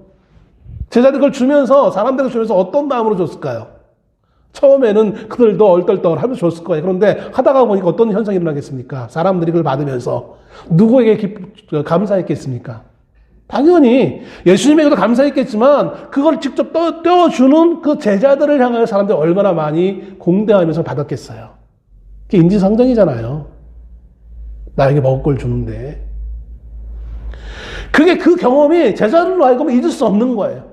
제자들 그걸 주면서 사람들에게 주면서 어떤 마음으로 줬을까요? 처음에는 그들도 얼떨떨 하면서 줬을 거예요. 그런데 하다가 보니까 어떤 현상이 일어나겠습니까? 사람들이 그걸 받으면서 누구에게 감사했겠습니까? 당연히 예수님에게도 감사했겠지만 그걸 직접 떼어주는 그 제자들을 향하여 사람들이 얼마나 많이 공대하면서 받았겠어요. 그게 인지상정이잖아요. 나에게 먹을 걸 주는데. 그게 그 경험이 제자들로 하여금 잊을 수 없는 거예요.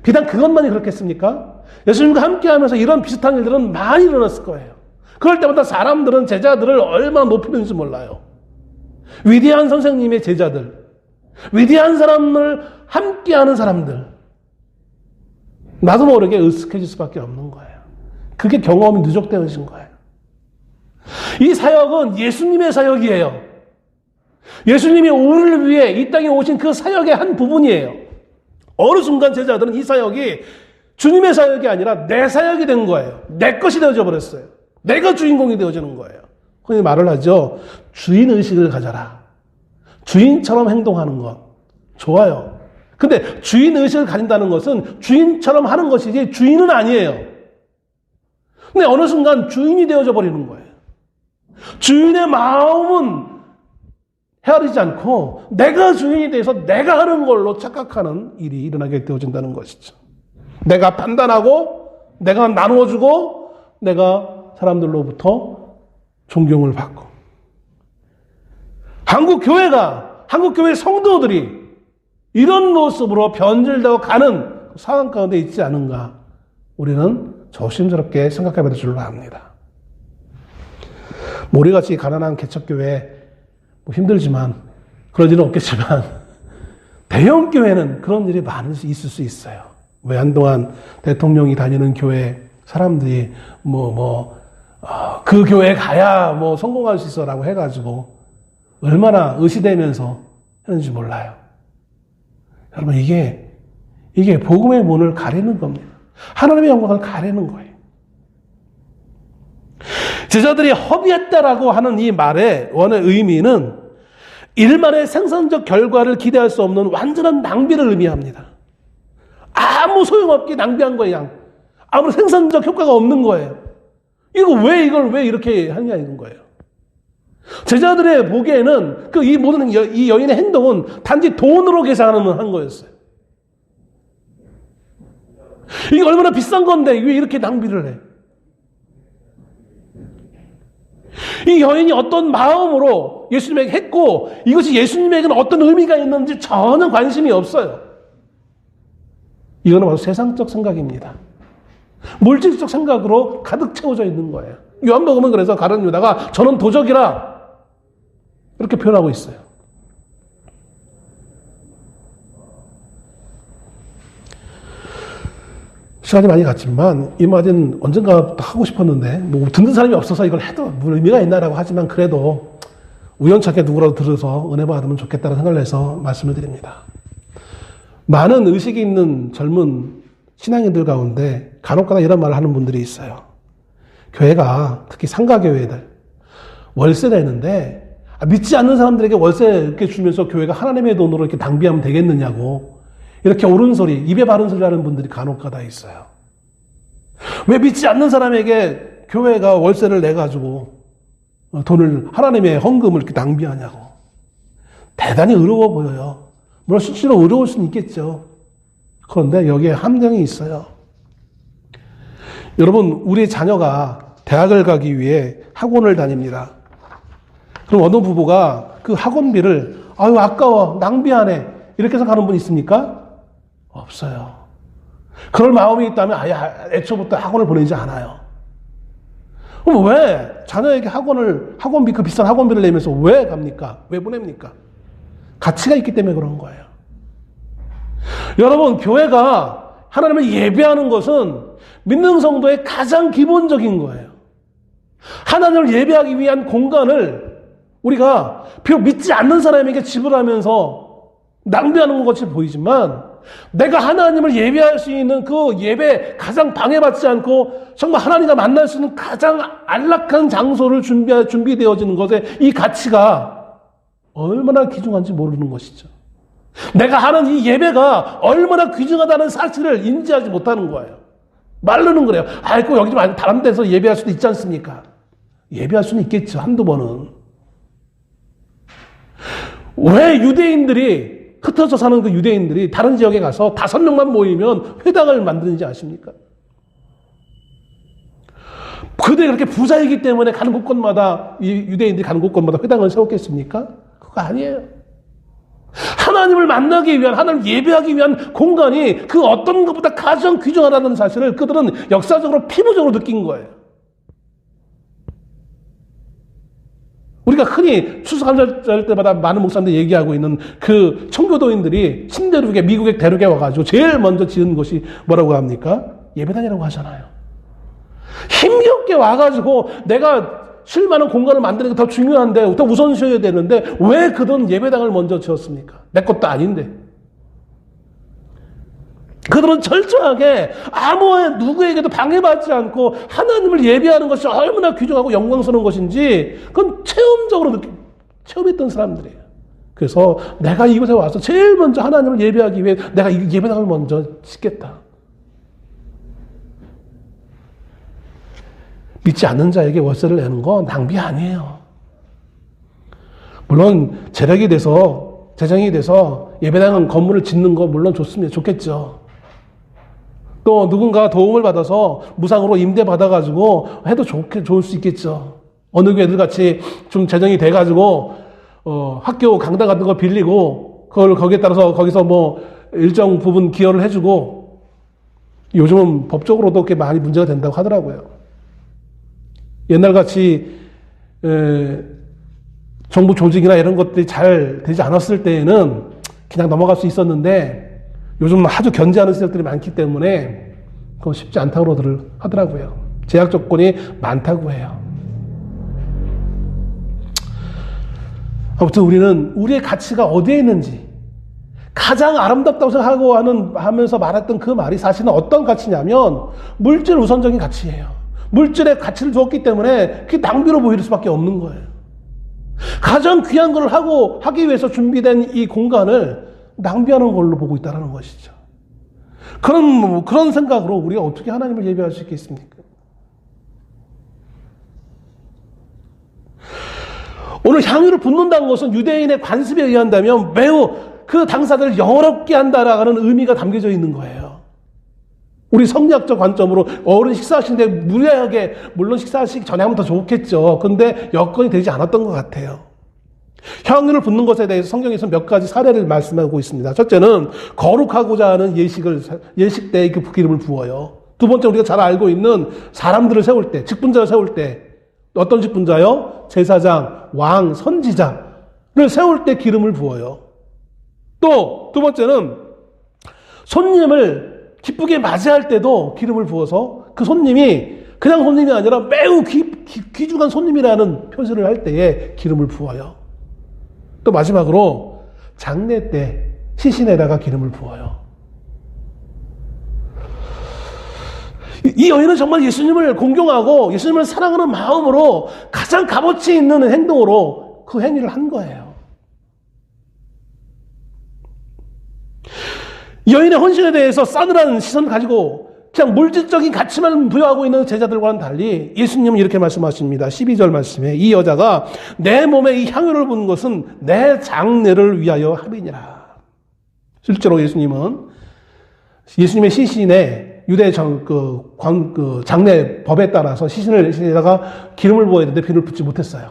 비단 그것만이 그렇겠습니까? 예수님과 함께 하면서 이런 비슷한 일들은 많이 일어났을 거예요. 그럴 때마다 사람들은 제자들을 얼마나 높이는지 몰라요. 위대한 선생님의 제자들, 위대한 사람을 함께하는 사람들, 나도 모르게 으쓱해질 수밖에 없는 거예요. 그게 경험이 누적되어진 거예요. 이 사역은 예수님의 사역이에요. 예수님이 우리를 위해 이 땅에 오신 그 사역의 한 부분이에요. 어느 순간 제자들은 이 사역이 주님의 사역이 아니라 내 사역이 된 거예요. 내 것이 되어져 버렸어요. 내가 주인공이 되어지는 거예요. 흔히 말을 하죠. 주인의식을 가져라. 주인처럼 행동하는 것. 좋아요. 근데 주인의식을 가진다는 것은 주인처럼 하는 것이지 주인은 아니에요. 근데 어느 순간 주인이 되어져 버리는 거예요. 주인의 마음은 헤아리지 않고 내가 주인이 돼서 내가 하는 걸로 착각하는 일이 일어나게 되어진다는 것이죠. 내가 판단하고 내가 나누어주고 내가 사람들로부터 존경을 받고 한국 교회 성도들이 이런 모습으로 변질되어 가는 상황 가운데 있지 않은가 우리는 조심스럽게 생각해봐야 될 줄로 압니다. 우리같이 가난한 개척교회 힘들지만 그런 일은 없겠지만 대형교회는 그런 일이 있을 수 있어요. 왜 한동안 대통령이 다니는 교회 사람들이 그 교회 가야 성공할 수 있어라고 해가지고 얼마나 의시되면서 하는지 몰라요. 여러분 이게 복음의 문을 가리는 겁니다. 하나님의 영광을 가리는 거예요. 제자들이 허비했다라고 하는 이 말의 원의 의미는 일말의 생산적 결과를 기대할 수 없는 완전한 낭비를 의미합니다. 아무 소용없게 낭비한 거예요. 아무 생산적 효과가 없는 거예요. 이걸 왜 이렇게 하냐는 거예요. 제자들의 보기에는 이 여인의 행동은 단지 돈으로 계산한 거였어요. 이게 얼마나 비싼 건데 왜 이렇게 낭비를 해? 이 여인이 어떤 마음으로 예수님에게 했고 이것이 예수님에게는 어떤 의미가 있는지 전혀 관심이 없어요. 이거는 바로 세상적 생각입니다. 물질적 생각으로 가득 채워져 있는 거예요. 요한복음은 그래서 가룟 유다가 저는 도적이라 이렇게 표현하고 있어요. 시간이 많이 갔지만 이 말은 언젠가 하고 싶었는데 듣는 사람이 없어서 이걸 해도 뭐 의미가 있나라고 하지만 그래도 우연찮게 누구라도 들어서 은혜 받으면 좋겠다는 생각을 해서 말씀을 드립니다. 많은 의식이 있는 젊은 신앙인들 가운데 간혹가다 이런 말을 하는 분들이 있어요. 교회가 특히 상가교회들 월세 내는데 믿지 않는 사람들에게 월세 이렇게 주면서 교회가 하나님의 돈으로 이렇게 낭비하면 되겠느냐고 이렇게 옳은 소리, 입에 바른 소리 하는 분들이 간혹가다 있어요. 왜 믿지 않는 사람에게 교회가 월세를 내가지고 돈을, 하나님의 헌금을 이렇게 낭비하냐고. 대단히 의로워 보여요. 물론 실제로 의로울 수는 있겠죠. 그런데 여기에 함정이 있어요. 여러분, 우리 자녀가 대학을 가기 위해 학원을 다닙니다. 그럼 어느 부부가 그 학원비를 아유 아까워 낭비하네 이렇게 해서 가는 분 있습니까? 없어요. 그럴 마음이 있다면 아예 애초부터 학원을 보내지 않아요. 그럼 왜 자녀에게 학원비, 그 비싼 학원비를 내면서 왜 갑니까? 왜 보냅니까? 가치가 있기 때문에 그런 거예요. 여러분, 교회가 하나님을 예배하는 것은 믿는 성도의 가장 기본적인 거예요. 하나님을 예배하기 위한 공간을 우리가 비록 믿지 않는 사람에게 지불하면서 낭비하는 것 같이 보이지만, 내가 하나님을 예배할 수 있는 그 예배 가장 방해받지 않고 정말 하나님과 만날 수 있는 가장 안락한 장소를 준비되어지는 것에 이 가치가 얼마나 귀중한지 모르는 것이죠. 내가 하는 이 예배가 얼마나 귀중하다는 사실을 인지하지 못하는 거예요. 말로는 그래요. 꼭 여기 좀 아니고 다른 데서 예배할 수도 있지 않습니까? 예배할 수는 있겠죠. 한두 번은. 왜 유대인들이, 흩어져 사는 그 유대인들이 다른 지역에 가서 5명만 모이면 회당을 만드는지 아십니까? 그들이 그렇게 부자이기 때문에 가는 곳곳마다, 이 유대인들이 가는 곳곳마다 회당을 세웠겠습니까? 그거 아니에요. 하나님을 만나기 위한, 하나님을 예배하기 위한 공간이 그 어떤 것보다 가장 귀중하다는 사실을 그들은 역사적으로 피부적으로 느낀 거예요. 우리가 흔히 추수감사절 때마다 많은 목사님들이 얘기하고 있는 그 청교도인들이 신대륙에, 미국의 대륙에 와가지고 제일 먼저 지은 곳이 뭐라고 합니까? 예배당이라고 하잖아요. 힘겹게 와가지고 내가 쉴 만한 공간을 만드는 게 더 중요한데, 더 우선시해야 되는데 왜 그들은 예배당을 먼저 지었습니까? 내 것도 아닌데. 그들은 철저하게 아무 누구에게도 방해받지 않고 하나님을 예배하는 것이 얼마나 귀중하고 영광스러운 것인지 그건 체험했던 사람들이에요. 그래서 내가 이곳에 와서 제일 먼저 하나님을 예배하기 위해 내가 이 예배당을 먼저 짓겠다. 믿지 않는 자에게 월세를 내는 건 낭비 아니에요. 물론 재정이 돼서 예배당 건물을 짓는 거 물론 좋겠죠. 또 누군가 도움을 받아서 무상으로 임대 받아가지고 해도 좋을 수 있겠죠. 어느 교회들 같이 좀 재정이 돼가지고 학교 강당 같은 거 빌리고 그걸 거기에 따라서 거기서 뭐 일정 부분 기여를 해주고, 요즘은 법적으로도 꽤 많이 문제가 된다고 하더라고요. 옛날같이 정부 조직이나 이런 것들이 잘 되지 않았을 때에는 그냥 넘어갈 수 있었는데, 요즘 아주 견제하는 세력들이 많기 때문에 그건 쉽지 않다고 하더라고요. 제약 조건이 많다고 해요. 아무튼 우리는 우리의 가치가 어디에 있는지, 가장 아름답다고 하면서 말했던 그 말이 사실은 어떤 가치냐면 물질 우선적인 가치예요. 물질의 가치를 주었기 때문에 그게 낭비로 보일 수밖에 없는 거예요. 가장 귀한 걸 하기 위해서 준비된 이 공간을 낭비하는 걸로 보고 있다는 것이죠. 그런 생각으로 우리가 어떻게 하나님을 예배할 수 있겠습니까? 오늘 향유를 붓는다는 것은 유대인의 관습에 의한다면 매우 그 당사자를 영화롭게 한다라는 의미가 담겨져 있는 거예요. 우리 성리학적 관점으로 어른 식사하시는데 무례하게, 물론 식사하시기 전에 하면 더 좋겠죠. 근데 여건이 되지 않았던 것 같아요. 향유를 붓는 것에 대해서 성경에서 몇 가지 사례를 말씀하고 있습니다. 첫째는 거룩하고자 하는 예식 때 그 기름을 부어요. 두 번째, 우리가 잘 알고 있는 사람들을 세울 때, 직분자를 세울 때, 어떤 직분자요? 제사장, 왕, 선지자를 세울 때 기름을 부어요. 또 두 번째는 손님을 기쁘게 맞이할 때도 기름을 부어서 그 손님이 그냥 손님이 아니라 매우 귀중한 손님이라는 표시를 할 때에 기름을 부어요. 또 마지막으로 장례 때 시신에다가 기름을 부어요. 이 여인은 정말 예수님을 공경하고 예수님을 사랑하는 마음으로 가장 값어치 있는 행동으로 그 행위를 한 거예요. 이 여인의 헌신에 대해서 싸늘한 시선을 가지고 그냥 물질적인 가치만 부여하고 있는 제자들과는 달리 예수님은 이렇게 말씀하십니다. 12절 말씀에 이 여자가 내 몸에 이 향유를 부은 것은 내 장례를 위하여 함이니라. 실제로 예수님은 예수님의 시신에 유대 장례 법에 따라서 시신에다가 기름을 부어야 되는데 기름을 붓지 못했어요.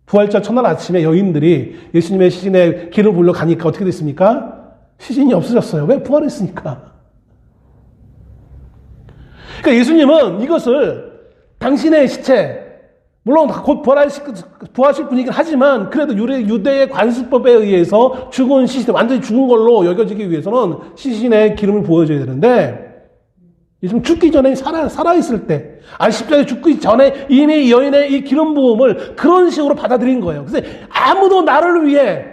부활절 첫날 아침에 여인들이 예수님의 시신에 기름을 부으러 가니까 어떻게 됐습니까? 시신이 없어졌어요. 왜? 부활했으니까. 그러니까 예수님은 이것을 당신의 시체, 물론 곧 부활하실 분이긴 하지만 그래도 유대의 관습법에 의해서 죽은 시신, 완전히 죽은 걸로 여겨지기 위해서는 시신에 기름을 부어줘야 되는데 예수님 죽기 전에 살아있을 때, 십자가에 죽기 전에 이미 여인의 이 기름 부음을 그런 식으로 받아들인 거예요. 그래서 아무도 나를 위해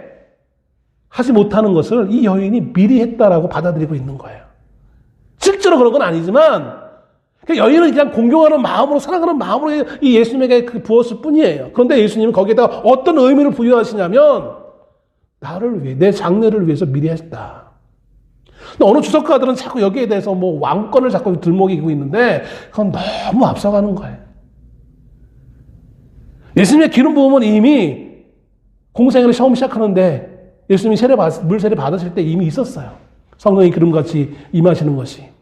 하지 못하는 것을 이 여인이 미리 했다라고 받아들이고 있는 거예요. 실제로 그런 건 아니지만 그러니까 여인은 그냥 공경하는 마음으로, 사랑하는 마음으로 이 예수님에게 부었을 뿐이에요. 그런데 예수님은 거기에다 어떤 의미를 부여하시냐면 나를 위해, 내 장래를 위해서 미리 했다. 어느 주석가들은 자꾸 여기에 대해서 왕권을 자꾸 들먹이고 있는데 그건 너무 앞서가는 거예요. 예수님의 기름 부음은 이미 공생애를 처음 시작하는데 예수님이 물세례 받으실 때 이미 있었어요. 성령이 기름같이 임하시는 것이.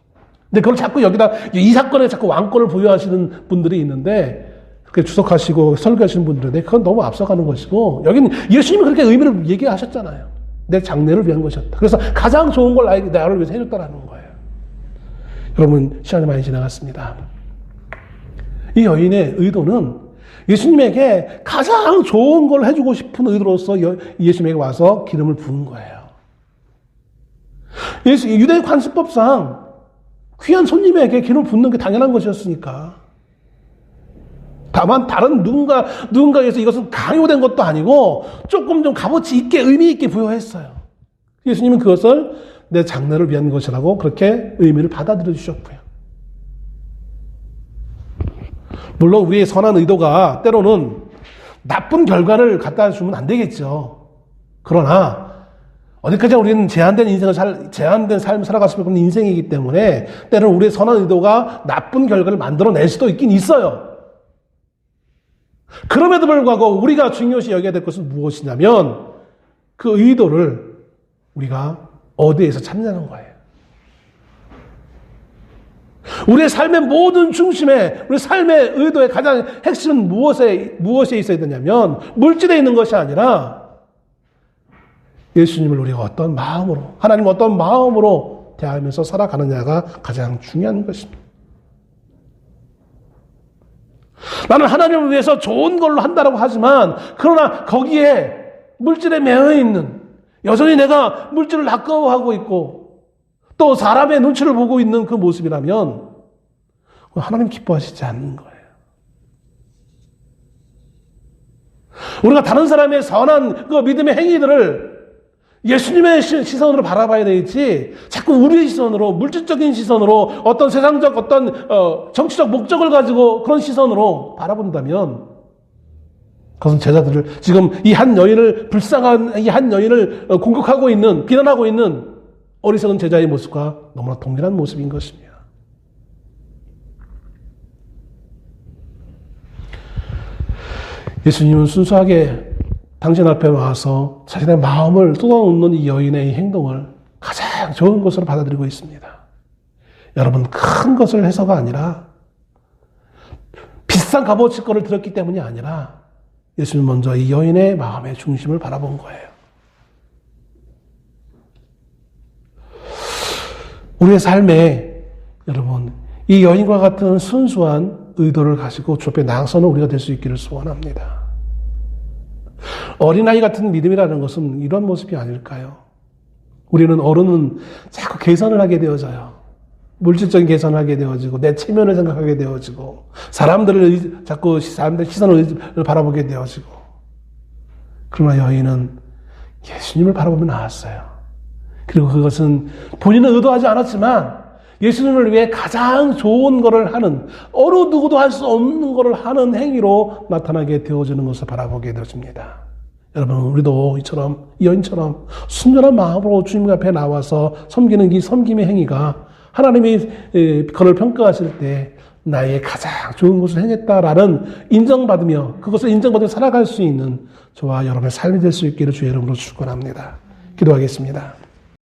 근데 그걸 자꾸 여기다 이 사건에 자꾸 왕권을 부여하시는 분들이 있는데 그렇게 주석하시고 설교하시는 분들인데 그건 너무 앞서가는 것이고 여기는 예수님이 그렇게 의미를 얘기하셨잖아요. 내 장래를 위한 것이었다. 그래서 가장 좋은 걸 나를 위해서 해줬다라는 거예요. 여러분 시간이 많이 지나갔습니다. 이 여인의 의도는 예수님에게 가장 좋은 걸 해주고 싶은 의도로서 예수님에게 와서 기름을 부은 거예요. 유대 관습법상 귀한 손님에게 기름을 붓는 게 당연한 것이었으니까. 다만 다른 누군가에서 이것은 강요된 것도 아니고 조금 좀 값어치 있게 의미 있게 부여했어요. 예수님은 그것을 내 장래를 위한 것이라고 그렇게 의미를 받아들여 주셨고요. 물론 우리의 선한 의도가 때로는 나쁜 결과를 갖다 주면 안 되겠죠. 그러나 어디까지나 우리는 제한된 삶을 살아갈 수 있는 인생이기 때문에 때로는 우리의 선한 의도가 나쁜 결과를 만들어낼 수도 있긴 있어요. 그럼에도 불구하고 우리가 중요시 여겨야 될 것은 무엇이냐면 그 의도를 우리가 어디에서 찾냐는 거예요. 우리의 삶의 모든 중심에, 우리 삶의 의도의 가장 핵심은 무엇에 있어야 되냐면 물질에 있는 것이 아니라 예수님을 우리가 어떤 마음으로, 하나님을 어떤 마음으로 대하면서 살아가느냐가 가장 중요한 것입니다. 나는 하나님을 위해서 좋은 걸로 한다라고 하지만 그러나 거기에 물질에 매여 있는, 여전히 내가 물질을 아까워하고 있고 또 사람의 눈치를 보고 있는 그 모습이라면 하나님 기뻐하시지 않는 거예요. 우리가 다른 사람의 선한 그 믿음의 행위들을 예수님의 시선으로 바라봐야 되겠지, 자꾸 우리의 시선으로, 물질적인 시선으로, 어떤 세상적, 어떤 정치적 목적을 가지고 그런 시선으로 바라본다면 그것은 제자들을, 지금 이 한 여인을 불쌍한 이 한 여인을 공격하고 있는, 비난하고 있는 어리석은 제자의 모습과 너무나 동일한 모습인 것입니다. 예수님은 순수하게 당신 앞에 와서 자신의 마음을 쏟아놓는 이 여인의 행동을 가장 좋은 것으로 받아들이고 있습니다. 여러분, 큰 것을 해서가 아니라 비싼 값어치 거를 들었기 때문이 아니라 예수님은 먼저 이 여인의 마음의 중심을 바라본 거예요. 우리의 삶에 여러분, 이 여인과 같은 순수한 의도를 가지고 주 앞에 나아서는 우리가 될 수 있기를 소원합니다. 어린아이 같은 믿음이라는 것은 이런 모습이 아닐까요? 우리는 어른은 자꾸 계산을 하게 되어져요. 물질적인 계산을 하게 되어지고 내 체면을 생각하게 되어지고 자꾸 사람들 시선을 바라보게 되어지고, 그러나 여인은 예수님을 바라보며 나왔어요. 그리고 그것은 본인은 의도하지 않았지만 예수님을 위해 가장 좋은 것을 하는, 어느 누구도 할 수 없는 것을 하는 행위로 나타나게 되어지는 것을 바라보게 되어집니다. 여러분, 우리도 이 여인처럼 순전한 마음으로 주님 앞에 나와서 섬기는 이 섬김의 행위가 하나님이 그를 평가하실 때 나의 가장 좋은 것을 행했다라는 인정받으며 그것을 인정받으며 살아갈 수 있는 저와 여러분의 삶이 될 수 있기를 주의 이름으로 축원합니다. 기도하겠습니다.